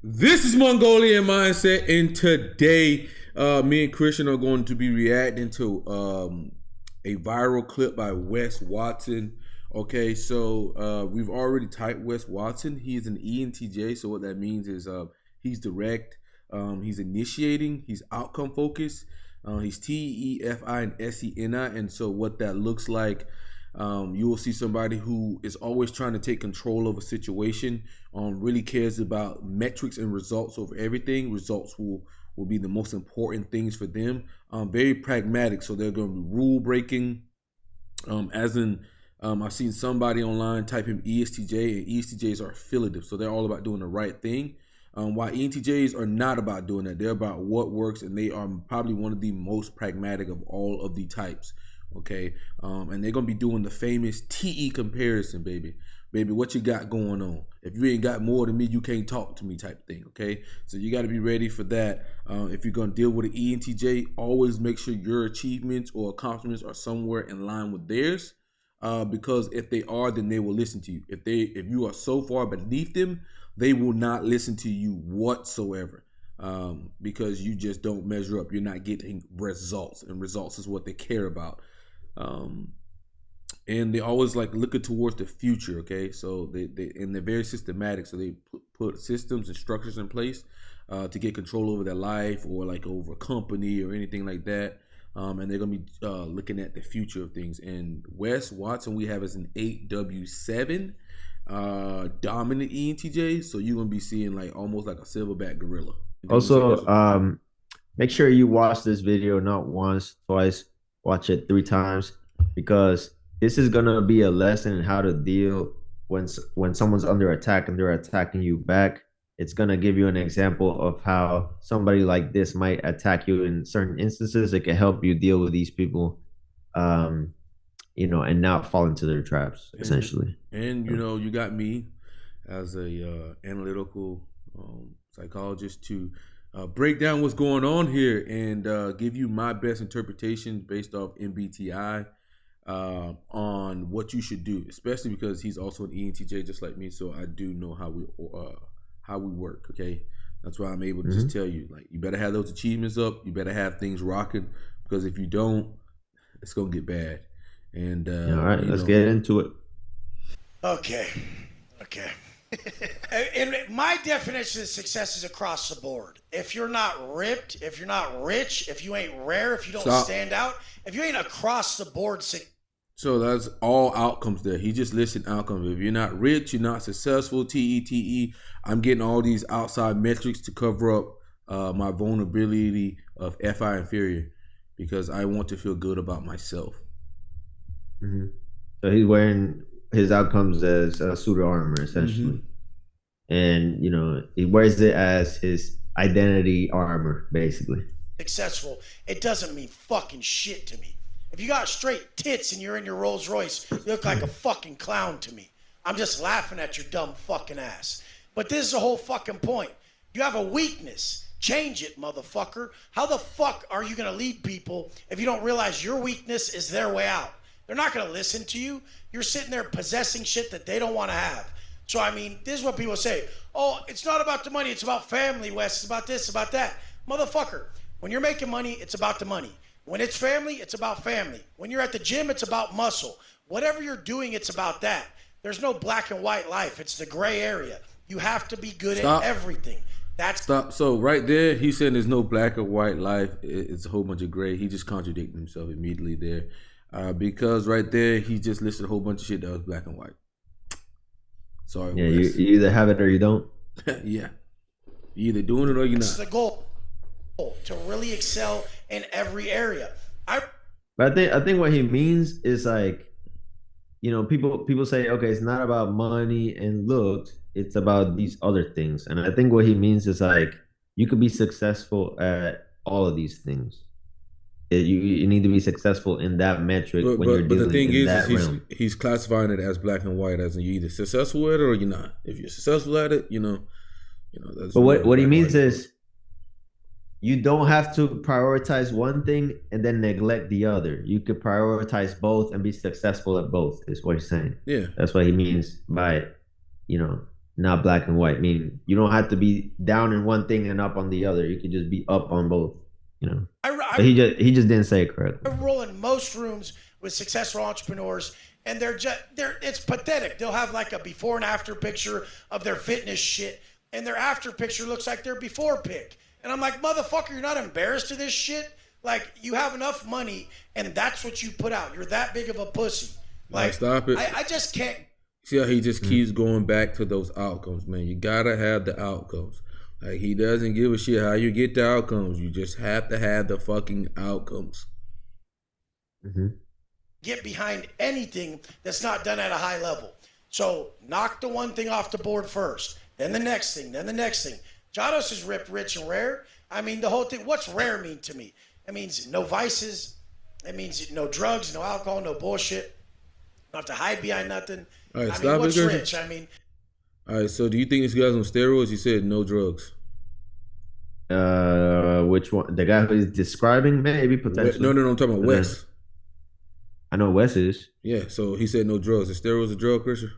This is Mongolian Mindset, and today me and Christian are going to be reacting to a viral clip by Wes Watson. Okay, so we've already typed Wes Watson. He is an ENTJ, so what that means is he's direct, he's initiating, he's outcome focused, he's TEFI and SENI, and so what that looks like, you will see somebody who is always trying to take control of a situation, really cares about metrics and results over everything. Results will be the most important things for them. Very pragmatic, so they're going to be rule breaking. I've seen somebody online type in ESTJ, and ESTJs are affiliative, so they're all about doing the right thing. While ENTJs are not about doing that, they're about what works, and they are probably one of the most pragmatic of all of the types. Okay, and they're gonna be doing the famous TE comparison, baby, what you got going on? If you ain't got more than me, you can't talk to me, type thing. Okay, so you got to be ready for that. If you're gonna deal with an ENTJ, always make sure your achievements or accomplishments are somewhere in line with theirs, because if they are, then they will listen to you. If you are so far beneath them, they will not listen to you whatsoever. Because you just don't measure up. You're not getting results, and results is what they care about. And they always like looking towards the future. Okay, so they're very systematic. So they put systems and structures in place to get control over their life, or like over a company or anything like that. And they're gonna be looking at the future of things. And Wes Watson we have as an 8W7 dominant ENTJ. So you're gonna be seeing like almost like a silverback gorilla. Also, make sure you watch this video not once, twice, watch it 3 times, because this is gonna be a lesson in how to deal when someone's under attack and they're attacking you back. It's gonna give you an example of how somebody like this might attack you in certain instances. It can help you deal with these people, and not fall into their traps, essentially. And you got me as a analytical psychologist to break down what's going on here and give you my best interpretation based off MBTI on what you should do, especially because he's also an ENTJ just like me, so I do know how we work. Okay, that's why I'm able to just tell you, like, you better have those achievements up, you better have things rocking, because if you don't, it's gonna get bad. And all right, let's get into it. Okay. And my definition of success is across the board. If you're not ripped, if you're not rich, if you ain't rare, if you don't stand out, if you ain't across the board. So that's all outcomes there. He just listed outcomes. If you're not rich, you're not successful, TETE. I'm getting all these outside metrics to cover up my vulnerability of FI inferior, because I want to feel good about myself. So he's wearing his outcomes as a suit of armor, essentially. And he wears it as his identity armor, basically. Successful, it doesn't mean fucking shit to me. If you got straight tits and you're in your Rolls Royce, you look like a fucking clown to me. I'm just laughing at your dumb fucking ass. But this is the whole fucking point. You have a weakness. Change it, motherfucker. How the fuck are you gonna lead people if you don't realize your weakness is their way out? They're not gonna listen to you. You're sitting there possessing shit that they don't wanna have. So, I mean, this is what people say. Oh, it's not about the money, it's about family, Wes. It's about this, about that. Motherfucker, when you're making money, it's about the money. When it's family, it's about family. When you're at the gym, it's about muscle. Whatever you're doing, it's about that. There's no black and white life. It's the gray area. You have to be good at everything. Stop. So right there, he said there's no black or white life. It's a whole bunch of gray. He just contradicted himself immediately there. Because right there, he just listed a whole bunch of shit that was black and white. Sorry. Yeah, you either have it or you don't. Yeah. You either doing it or you're not. That's the goal, to really excel in every area. But I think what he means is, like, people say, okay, it's not about money and looks, it's about these other things. And I think what he means is, like, you could be successful at all of these things. You need to be successful in that metric when you're dealing the thing in that realm. He's classifying it as black and white, as in you're either successful at it or you're not. If you're successful at it, that's. But what he means is, you don't have to prioritize one thing and then neglect the other. You could prioritize both and be successful at both, is what he's saying. Yeah. That's what he means by, not black and white. Meaning you don't have to be down in one thing and up on the other. You could just be up on both. You know. But he just didn't say it correctly. I roll in most rooms with successful entrepreneurs, and it's pathetic. They'll have like a before and after picture of their fitness shit, and their after picture looks like their before pic. And I'm like, motherfucker, you're not embarrassed of this shit? Like, you have enough money, and that's what you put out. You're that big of a pussy. Like, stop it. I just can't. See how he just keeps going back to those outcomes, man. You gotta have the outcomes. Like, he doesn't give a shit how you get the outcomes. You just have to have the fucking outcomes. Mm-hmm. Get behind anything that's not done at a high level. So knock the one thing off the board first, then the next thing, then the next thing. Jados is ripped, rich, and rare. I mean, the whole thing. What's rare mean to me? It means no vices. It means no drugs, no alcohol, no bullshit. Don't have to hide behind nothing. All right, I stop mean, what's it, rich? I mean. All right, so do you think this guy's on steroids? You said no drugs. Which one? The guy who is describing, maybe potentially. No, I'm talking about Wes. I know Wes is. Yeah, so he said no drugs. Is steroids a drug, Christian?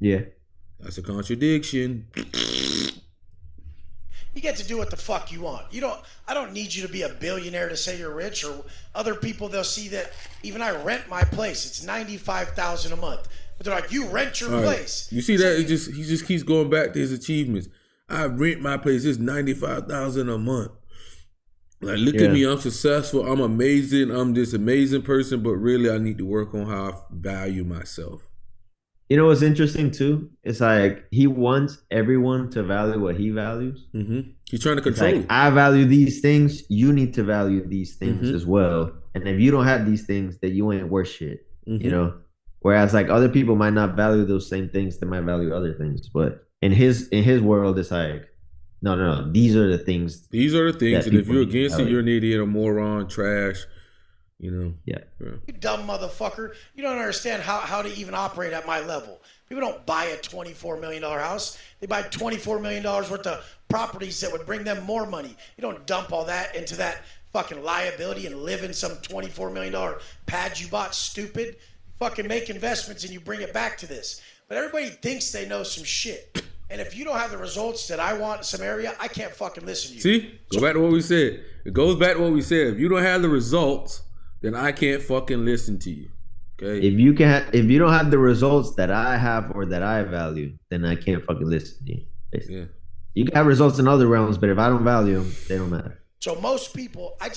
Yeah. That's a contradiction. You get to do what the fuck you want. I don't need you to be a billionaire to say you're rich, or other people, they'll see that even I rent my place. It's $95,000 a month. But they're like, you rent your place. You see that? He just keeps going back to his achievements. I rent my place. It's $95,000 a month. Like, look at me. I'm successful. I'm amazing. I'm this amazing person. But really, I need to work on how I value myself. You know what's interesting too? It's like he wants everyone to value what he values. Mm-hmm. He's trying to control. Like, I value these things. You need to value these things as well. And if you don't have these things, then you ain't worth shit. You know. Whereas like other people might not value those same things. They might value other things. But in his world, it's like, no. These are the things. These are the things. And if you're against it, you're an idiot, a moron, trash. You know. Yeah. You dumb motherfucker. You don't understand how to even operate at my level. People don't buy a $24 million house. They buy $24 million worth of properties that would bring them more money. You don't dump all that into that fucking liability and live in some $24 million pad you bought, stupid. You fucking make investments and you bring it back to this. But everybody thinks they know some shit. And if you don't have the results that I want in some area, I can't fucking listen to you. See? Go back to what we said. It goes back to what we said. If you don't have the results, then I can't fucking listen to you. Okay. If you don't have the results that I have or that I value, then I can't fucking listen to you. Basically. Yeah. You can have results in other realms, but if I don't value them, they don't matter. So most people, I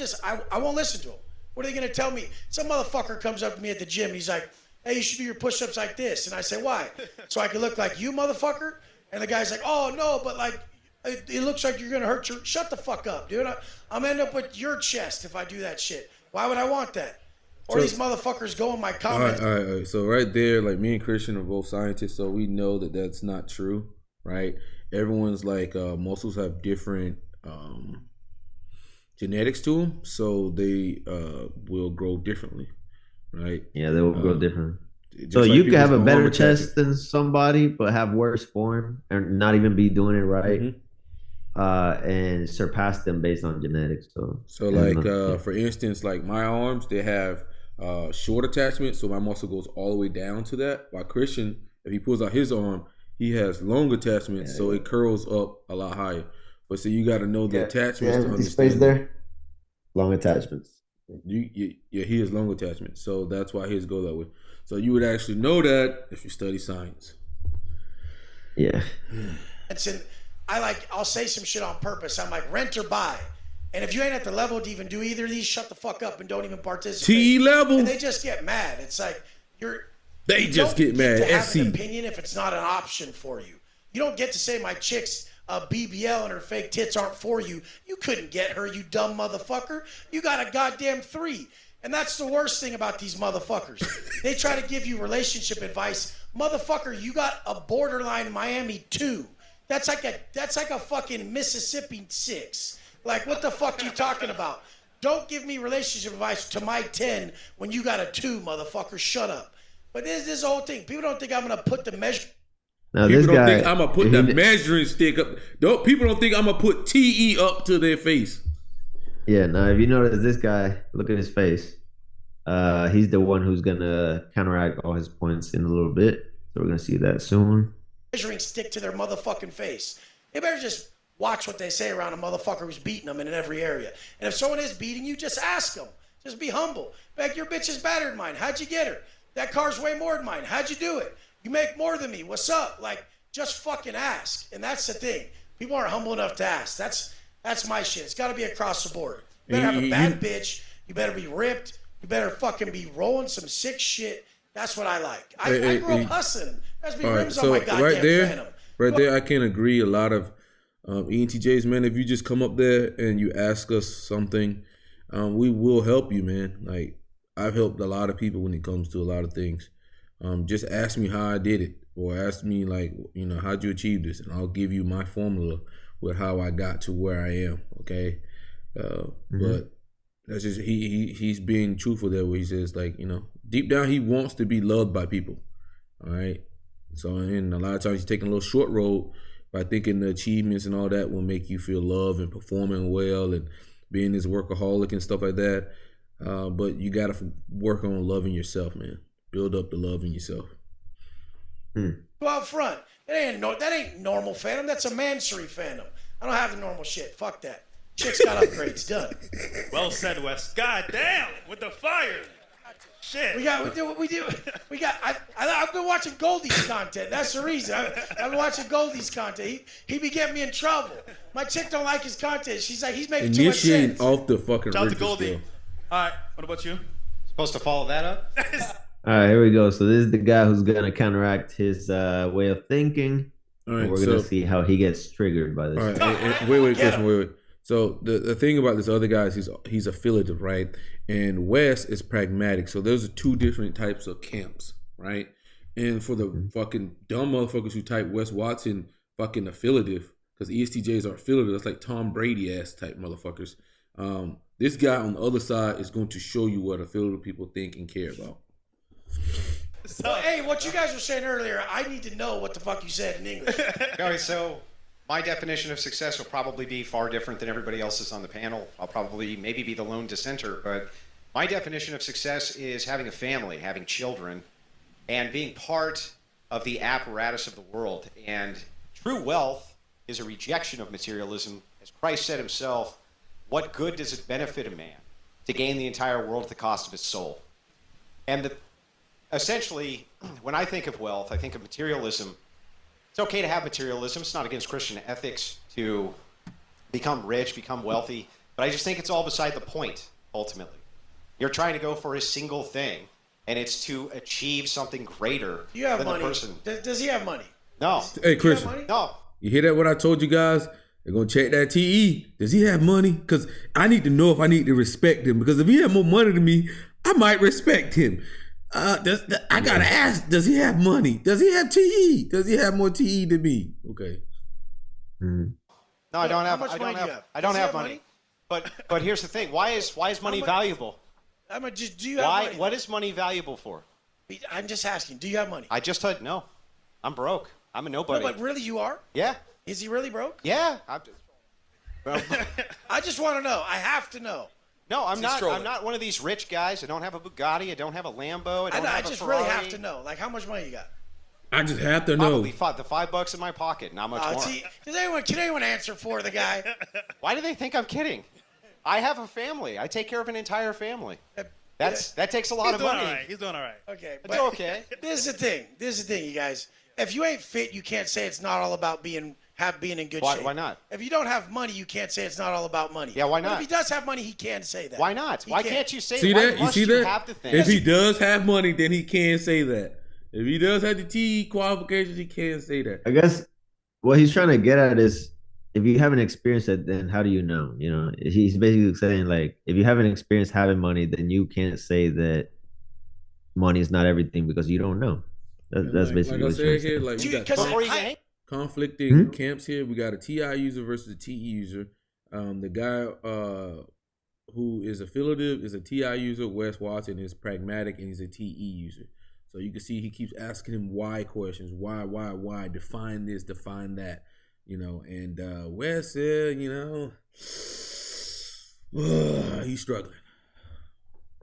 won't listen to them. What are they gonna tell me? Some motherfucker comes up to me at the gym and he's like, "Hey, you should do your push-ups like this." And I say, "Why?" "So I can look like you, motherfucker." And the guy's like, "Oh no, but like, it looks like you're gonna hurt your." Shut the fuck up, dude. I'm gonna end up with your chest if I do that shit. Why would I want that? Or these motherfuckers go in my comments. All right. So right there, like, me and Christian are both scientists, so we know that that's not true, right? Everyone's like, muscles have different genetics to them, so they will grow differently, right? Yeah, they will grow different. So like you can have a better chest than somebody, but have worse form and not even be doing it right. And surpass them based on genetics. So like, for instance, like my arms, they have short attachment, so my muscle goes all the way down to that. While Christian, if he pulls out his arm, he has long attachments, so it curls up a lot higher. But so you got to know the attachments to understand. Space there, long attachments. He has long attachments, so that's why his go that way. So you would actually know that if you study science. Yeah. I'll say some shit on purpose. I'm like, rent or buy. And if you ain't at the level to even do either of these, shut the fuck up and don't even participate. TE level. And they just get mad. It's like, They just get mad. You don't get to have an opinion if it's not an option for you. You don't get to say my chick's BBL and her fake tits aren't for you. You couldn't get her, you dumb motherfucker. You got a goddamn 3. And that's the worst thing about these motherfuckers. They try to give you relationship advice. Motherfucker, you got a borderline Miami 2. That's like a fucking Mississippi 6. Like, what the fuck are you talking about? Don't give me relationship advice to my 10 when you got a 2, motherfucker. Shut up. But this whole thing. People don't think I'm gonna put the measure. Now, people don't think I'm gonna put the measuring stick up. People don't think I'm gonna put TE up to their face. Yeah, now if you notice this guy, look at his face. He's the one who's gonna counteract all his points in a little bit. So we're gonna see that soon. measuring stick to their motherfucking face. They better just watch what they say around a motherfucker who's beating them in every area. And if someone is beating you, just ask them. Just be humble. Like, your bitch is better than mine. How'd you get her? That car's way more than mine. How'd you do it? You make more than me. What's up? Like, just fucking ask. And that's the thing. People aren't humble enough to ask. That's my shit. It's got to be across the board. You better have a bad bitch. You better be ripped. You better fucking be rolling some sick shit. That's what I like. I grew up hustling. There's be rims on my goddamn Phantom. Right there, I can agree. A lot of ENTJs, man, if you just come up there and you ask us something, we will help you, man. Like, I've helped a lot of people when it comes to a lot of things. Just ask me how I did it, or ask me, like, you know, how'd you achieve this? And I'll give you my formula with how I got to where I am, okay? But that's just, he's being truthful there, where he says, like, you know, deep down he wants to be loved by people, all right? So, and a lot of times he's taking a little short road by thinking the achievements and all that will make you feel loved and performing well and being this workaholic and stuff like that. But you got to work on loving yourself, man. Build up the love in yourself. Go out front. That ain't normal Phantom. That's a Mansory Phantom. I don't have the normal shit. Fuck that. Chick's got upgrades. Done. Well said, Wes. God damn, with the fire. Shit. We do. I've been watching Goldie's content. That's the reason. I've been watching Goldie's content. He be getting me in trouble. My chick don't like his content. She's like, he's making too much sense. Off the fucking Shout out to Goldie. All right, what about you? Supposed to follow that up? All right, here we go. So this is the guy who's gonna counteract his way of thinking. All right, we're gonna see how he gets triggered by this. All right, wait, Christian, wait. So the thing about this other guy is he's affiliative, right? And Wes is pragmatic. So those are two different types of camps, right? And for the fucking dumb motherfuckers who type Wes Watson fucking affiliative, because ESTJs are affiliative, that's like Tom Brady ass type motherfuckers. This guy on the other side is going to show you what affiliative people think and care about. Well, hey, what you guys were saying earlier, I need to know what the fuck you said in English. Okay, so my definition of success will probably be far different than everybody else's on the panel. I'll probably maybe be the lone dissenter, but my definition of success is having a family, having children, and being part of the apparatus of the world. And true wealth is a rejection of materialism. As Christ said himself, what good does it benefit a man to gain the entire world at the cost of his soul? And essentially, when I think of wealth, I think of materialism. It's okay to have materialism. It's not against Christian ethics to become rich, become wealthy. But I just think it's all beside the point, ultimately. You're trying to go for a single thing, and it's to achieve something greater than the money. person. Does he have money? No. Hey, Christian. No. You hear that? What I told you guys? They're going to check that TE. Does he have money? Because I need to know if I need to respect him. Because if he had more money than me, I might respect him. I got to ask, does he have money? Does he have TE? Does he have more TE than me? Okay. No, I don't have money. But here's the thing. Why is money valuable? Do you have money? What is money valuable for? I'm just asking. Do you have money? I just said no. I'm broke. I'm a nobody. No, but really, you are? Yeah. Is he really broke? Yeah. I just want to know. I have to know. No, I'm not. I'm not one of these rich guys. I don't have a Bugatti. I don't have a Lambo. I just really have to know. Like, how much money you got? I just have to know. Probably the $5 in my pocket. Not much more. Can anyone answer for the guy? Why do they think I'm kidding? I have a family. I take care of an entire family. That takes a lot of money. He's doing all right. Okay, it's okay. This is the thing, you guys. If you ain't fit, you can't say it's not all about being in good shape. Why not? If you don't have money, you can't say it's not all about money. Yeah, why not? But if he does have money, he can say that. Why not? Why can't you say that? Why you see that? Have to think? If he does have money, then he can say that. If he does have the TE qualifications, he can say that. I guess what he's trying to get at is, if you haven't experienced it, then how do you know? You know, he's basically saying, like, if you haven't experienced having money, then you can't say that money is not everything because you don't know. That's basically what he's saying. Like, we got conflicting camps here. We got a TI user versus a TE user. The guy who is affiliative is a TI user. Wes Watson is pragmatic, and he's a TE user. So you can see he keeps asking him why questions. Why? Define this, define that. You know, and Wes said, you know, he's struggling.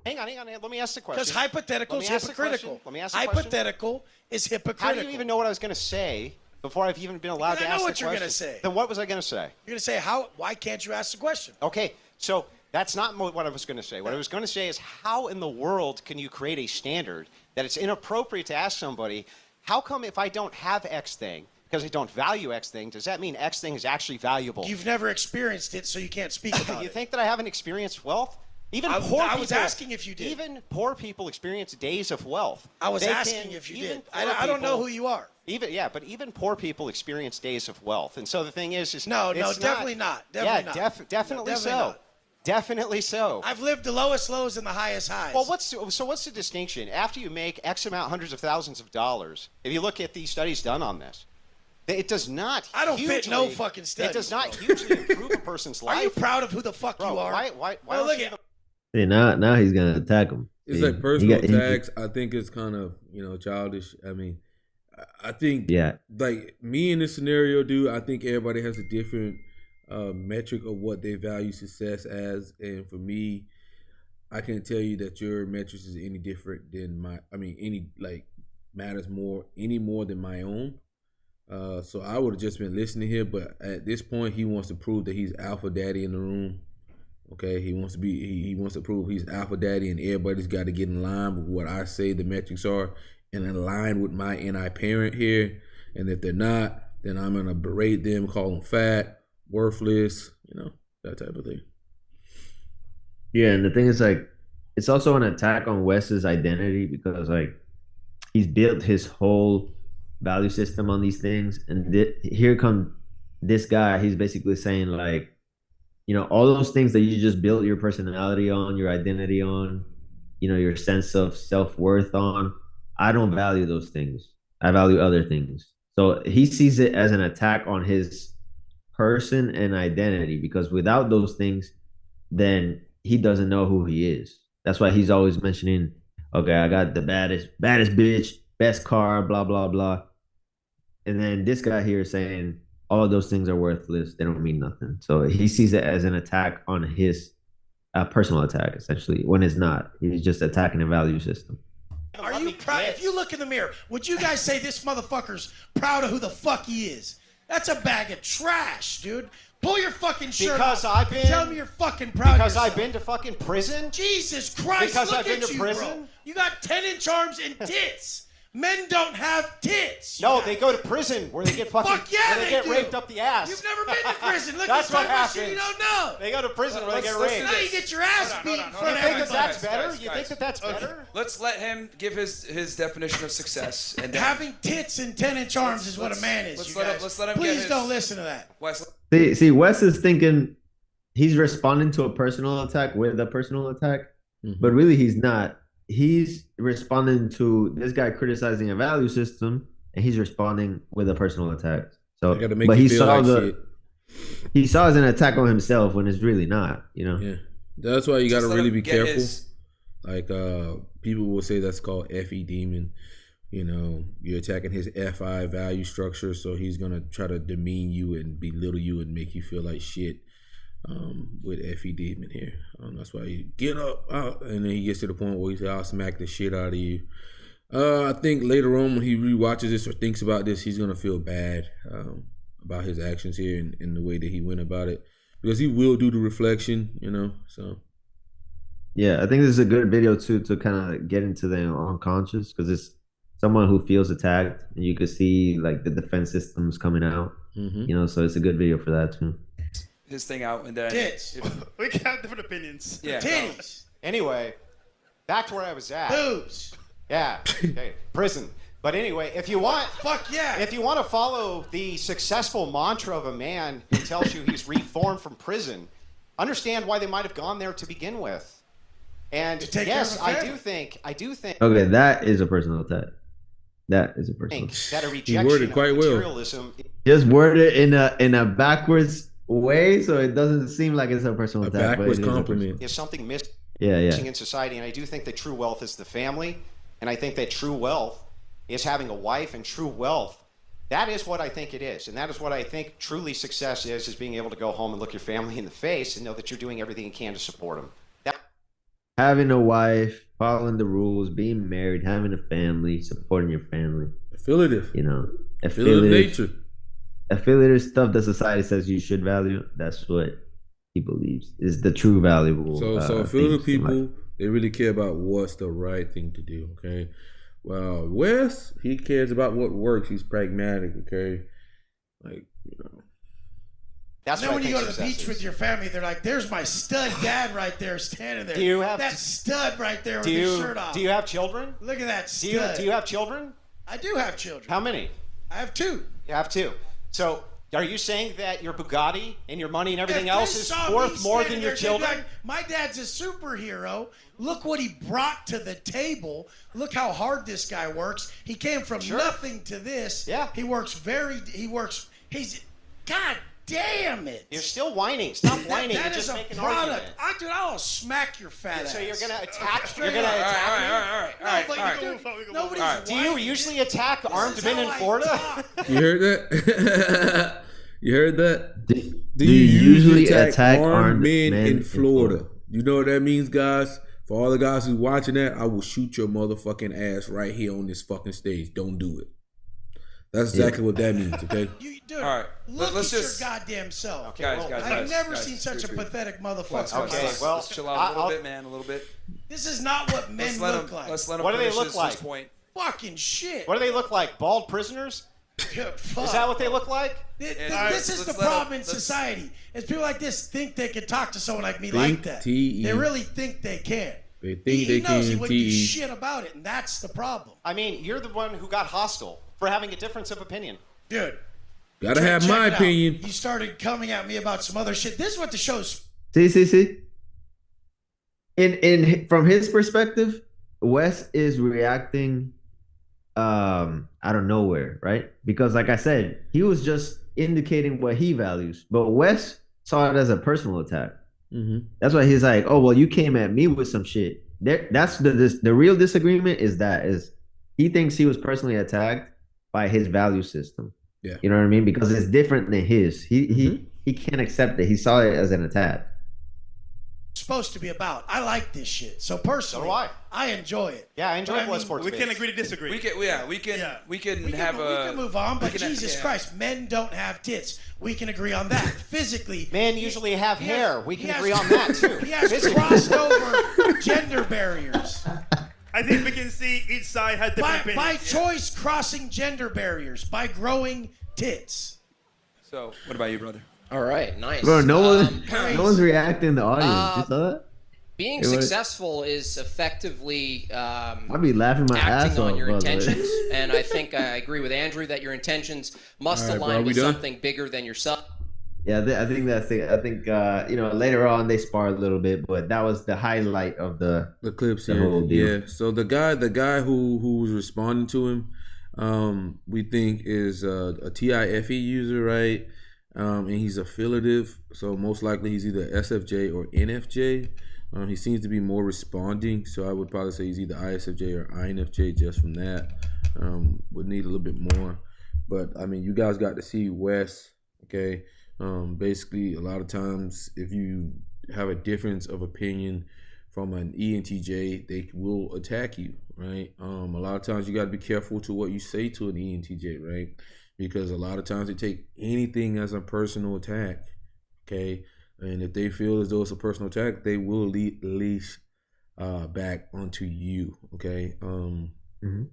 Hang on. Let me ask the question. Because hypothetical is hypocritical. Let me ask the question. Hypothetical is hypocritical. How do you even know what I was going to say before I've even been allowed to ask the question. I know what you're going to say. Then what was I going to say? You're going to say, why can't you ask the question? Okay, so that's not what I was going to say. What I was going to say is, how in the world can you create a standard that it's inappropriate to ask somebody, how come if I don't have X thing, because I don't value X thing, does that mean X thing is actually valuable? You've never experienced it, so you can't speak about it. You think that I haven't experienced wealth? I was asking if you did. Even poor people experience days of wealth. I was asking if you did. I don't know who you are. But even poor people experience days of wealth. And so the thing is no, definitely not. Definitely not. Definitely so. Not. Definitely so. I've lived the lowest lows and the highest highs. Well, what's the distinction? After you make X amount, hundreds of thousands of dollars, if you look at the studies done on this, it does not. I don't fit no fucking studies. It does not hugely improve a person's life. Are you proud of who the fuck you are? Why don't you? See, now he's gonna attack him. It's like personal attacks. I think it's kind of childish. I mean, I think like me in this scenario, dude. I think everybody has a different metric of what they value success as, and for me, I can't tell you that your metrics is any different than matters more than my own. So I would have just been listening here, but at this point, he wants to prove that he's alpha daddy in the room. Okay, he wants to prove he's alpha daddy, and everybody's got to get in line with what I say the metrics are, and in line with my NI parent here. And if they're not, then I'm gonna berate them, call them fat, worthless, that type of thing. Yeah, and the thing is, like, it's also an attack on Wes's identity, because like he's built his whole value system on these things, and here come this guy. He's basically saying, like, all those things that you just built your personality on, your identity on, your sense of self-worth on, I don't value those things. I value other things. So he sees it as an attack on his person and identity, because without those things, then he doesn't know who he is. That's why he's always mentioning, okay, I got the baddest bitch, best car, blah, blah, blah. And then this guy here is saying, all of those things are worthless. They don't mean nothing. So he sees it as an attack on his personal attack, essentially, when it's not. He's just attacking a value system. Are you proud? If you look in the mirror, would you guys say this motherfucker's proud of who the fuck he is? That's a bag of trash, dude. Pull your fucking shirt off. Tell me you're fucking proud of yourself. Because I've been to fucking prison? Jesus Christ, because look I've been at to you, prison? bro. You got 10-inch arms and tits. Men don't have tits. No, they go to prison where they get fucking they get raped up the ass. You've never been to prison. Look, that's what happens. Shit you don't know. They go to prison where they get raped. Now you get your ass beat in front of everybody. You think that's better? You think that's better? Let's let him give his definition of success. And having tits and 10-inch arms is what a man is. Let's let him Please don't listen to that. Wes. See, Wes is thinking he's responding to a personal attack with a personal attack, but really he's not. He's responding to this guy criticizing a value system, and he's responding with a personal attack. So, but he saw he saw as an attack on himself when it's really not. Yeah, that's why you got to really be careful. Like people will say that's called FE demon. You're attacking his FI value structure, so he's gonna try to demean you and belittle you and make you feel like shit. With FE demon here, that's why you get up, and then he gets to the point where he says, "I'll smack the shit out of you." I think later on when he rewatches this or thinks about this, he's gonna feel bad about his actions here and the way that he went about it, because he will do the reflection, So yeah, I think this is a good video too to kind of get into the unconscious, because it's someone who feels attacked, and you can see like the defense systems coming out. So it's a good video for that too. His thing out, and then tits. We can have different opinions. Yeah. Titties. Anyway, back to where I was at. Boobs. Yeah. Okay. Prison. But anyway, if you want, if you want to follow the successful mantra of a man who tells you he's reformed from prison, understand why they might have gone there to begin with. And yes, I do think. Okay, that is a personal attack. That is a personal attack. That a rejection of materialism. Just word it in a backwards way, so it doesn't seem like it's a personal attack. Backwards compliment. There's something missing yeah. in society, and I do think that true wealth is the family, and I think that true wealth is having a wife, and true wealth, that is what I think it is, and that is what I think truly success is being able to go home and look your family in the face and know that you're doing everything you can to support them. having a wife, following the rules, being married, having a family, supporting your family. Affiliative. You know, Affiliative nature. Affiliative stuff that society says you should value. That's what he believes is the true valuable. So affiliative people, they really care about what's the right thing to do. Okay. Well, Wes, he cares about what works. He's pragmatic. Okay. Like, you know. That's then when you go to the beach with your family, they're like, "There's my stud dad right there, standing there. Do you have that stud right there with his shirt off? Do you have children? Look at that stud. Do you have children? I do have children. How many? I have 2. You have 2. So, are you saying that your Bugatti and your money and everything else is worth more than your children? Like, my dad's a superhero. Look what he brought to the table. Look how hard this guy works. He came from nothing to this. Yeah. He's God damn it. You're still whining. Stop whining. That You're is just a making product. argument. I'll smack your fat ass. So you're gonna attack. You're Straight gonna up. attack me. Nobody's Do you usually attack armed men in Florida? You heard that? You heard that? Do you usually attack armed men in Florida? You know what that means, guys? For all the guys who's watching that, I will shoot your motherfucking ass right here on this fucking stage. Don't do it. That's exactly what that means, okay? Dude, all right. Look let's at just, your goddamn self. Okay, guys, I've never seen such a pathetic motherfucker. Okay, well, let's chill out a little bit, man. A little bit. This is not what men look like. Let's let him what do they finish look like? Point. Fucking shit. What do they look like? Bald prisoners? Is that what they look like? This is the problem in society. Is people like this think they can talk to someone like me like that. T-E. They really think they can. They think he they knows can. he wouldn't do shit about it, and that's the problem. I mean, you're the one who got hostile for having a difference of opinion. Dude. Gotta have my opinion. You started coming at me about some other shit. This is what the show's... See. In from his perspective, Wes is reacting out of nowhere, right? Because like I said, he was just indicating what he values, but Wes saw it as a personal attack. Mm-hmm. That's why he's like, "Oh well, you came at me with some shit." That's the real disagreement is he thinks he was personally attacked by his value system. Yeah, you know what I mean? Because it's different than his. He can't accept it. He saw it as an attack. Supposed to be about. I like this shit. So personally, so do I enjoy it. Yeah, I enjoy blood sports. We can agree to disagree. We can we can move on, but Jesus Christ, men don't have tits. We can agree on that. Physically, men usually have hair. We can agree on that too. He has crossed over gender barriers. I think we can see each side has different opinions. By choice, crossing gender barriers by growing tits. So, what about you, brother? All right, nice. Bro, no one's reacting in the audience. You saw that? Being successful is effectively I'd be laughing my ass acting off on your intentions, and I think I agree with Andrew that your intentions must align with something bigger than yourself. Yeah, I think that's it. I think later on they spar a little bit, but that was the highlight of the clips. The whole deal. Yeah. So the guy who was responding to him, we think is a TIFE user, right? And he's affiliative, so most likely he's either SFJ or NFJ. He seems to be more responding, so I would probably say he's either ISFJ or INFJ just from that. Would need a little bit more, but I mean, you guys got to see Wes, okay? Basically, a lot of times, if you have a difference of opinion from an ENTJ, they will attack you, right? A lot of times, you got to be careful to what you say to an ENTJ, right? Because a lot of times they take anything as a personal attack, okay? And if they feel as though it's a personal attack, they will leash back onto you, okay? And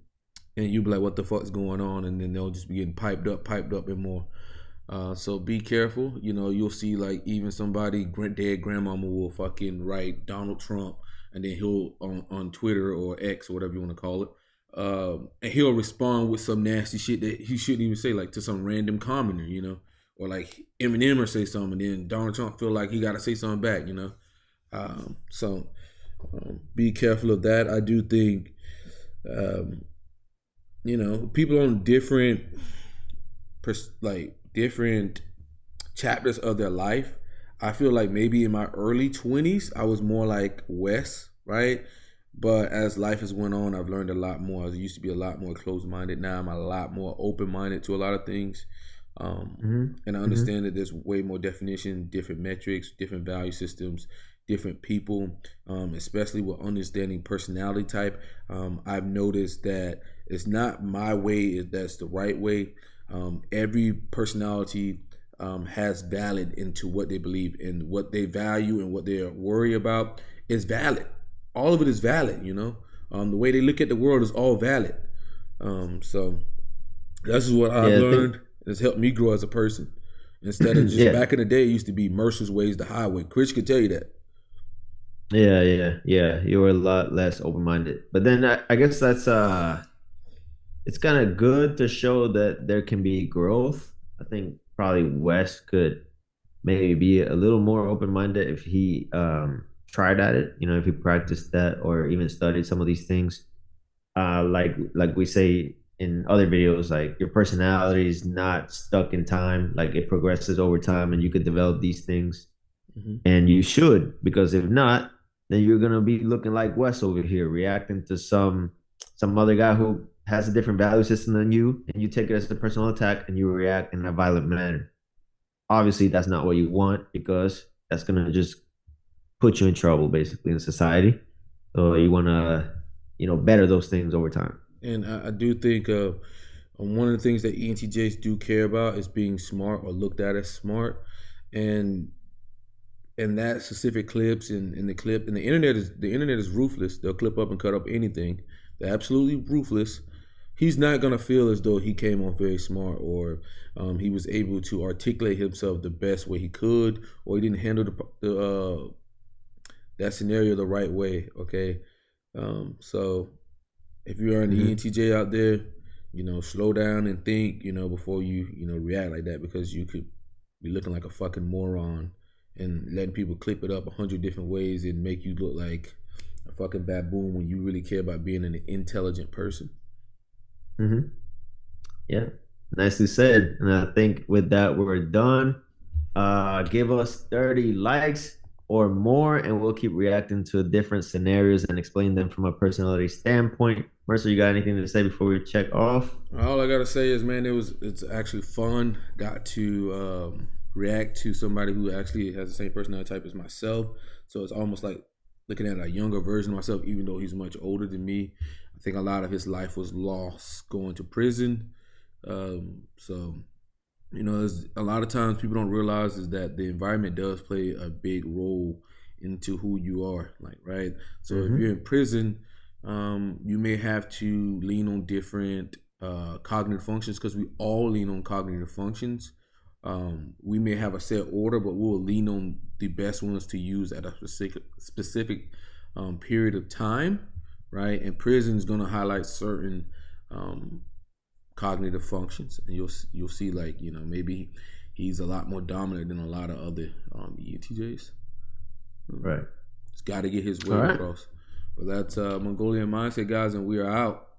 you'll be like, what the fuck's going on? And then they'll just be getting piped up and more. So be careful. You know, you'll see like even somebody, dead grandmama will fucking write Donald Trump, and then he'll on Twitter or X or whatever you want to call it. And he'll respond with some nasty shit that he shouldn't even say, like to some random commenter, you know, or like Eminem or say something, and then Donald Trump feel like he got to say something back, you know. So be careful of that. I do think, you know, people on different chapters of their life. I feel like maybe in my early 20s, I was more like Wes, right? But as life has went on, I've learned a lot more. I used to be a lot more closed-minded. Now I'm a lot more open-minded to a lot of things. And I understand that there's way more definition, different metrics, different value systems, different people, especially with understanding personality type. I've noticed that it's not my way that's the right way. Every personality has valid into what they believe and what they value and what they're worried about is valid. All of it is valid, you know. The way they look at the world is all valid. So this is what I've learned. It's helped me grow as a person. Instead of just back in the day, it used to be Mercer's way is the highway. Chris could tell you that. Yeah. You were a lot less open-minded. But then I guess that's it's kind of good to show that there can be growth. I think probably Wes could maybe be a little more open-minded if he tried at it, you know, if he practiced that or even studied some of these things. Like we say in other videos, like your personality is not stuck in time, like it progresses over time and you could develop these things. And you should, because if not, then you're gonna be looking like Wes over here, reacting to some other guy who has a different value system than you, and you take it as a personal attack and you react in a violent manner. Obviously, that's not what you want, because that's gonna just put you in trouble basically in society. So you wanna, you know, better those things over time. And I do think one of the things that ENTJs do care about is being smart or looked at as smart. And that specific clips in the clip, and the internet is ruthless. They'll clip up and cut up anything. They're absolutely ruthless. He's not gonna feel as though he came off very smart, or he was able to articulate himself the best way he could, or he didn't handle that scenario the right way. Okay, so if you are an ENTJ out there, you know, slow down and think, you know, before you react like that, because you could be looking like a fucking moron and letting people clip it up 100 different ways and make you look like a fucking baboon when you really care about being an intelligent person. Yeah, nicely said. And I think with that, we're done. Give us 30 likes or more, and we'll keep reacting to different scenarios and explain them from a personality standpoint. Mercer, you got anything to say before we check off? All I gotta say is, man, it's actually fun. Got to react to somebody who actually has the same personality type as myself. So it's almost like looking at a younger version of myself, even though he's much older than me. I think a lot of his life was lost going to prison. So, you know, there's a lot of times people don't realize is that the environment does play a big role into who you are, like, right? So if you're in prison, you may have to lean on different cognitive functions, because we all lean on cognitive functions. We may have a set order, but we'll lean on the best ones to use at a specific period of time, right? And prison is going to highlight certain cognitive functions, and you'll see, like, you know, maybe he's a lot more dominant than a lot of other ENTJs. Right. He's got to get his way across. But that's Mongolian Mindset, guys, and we are out.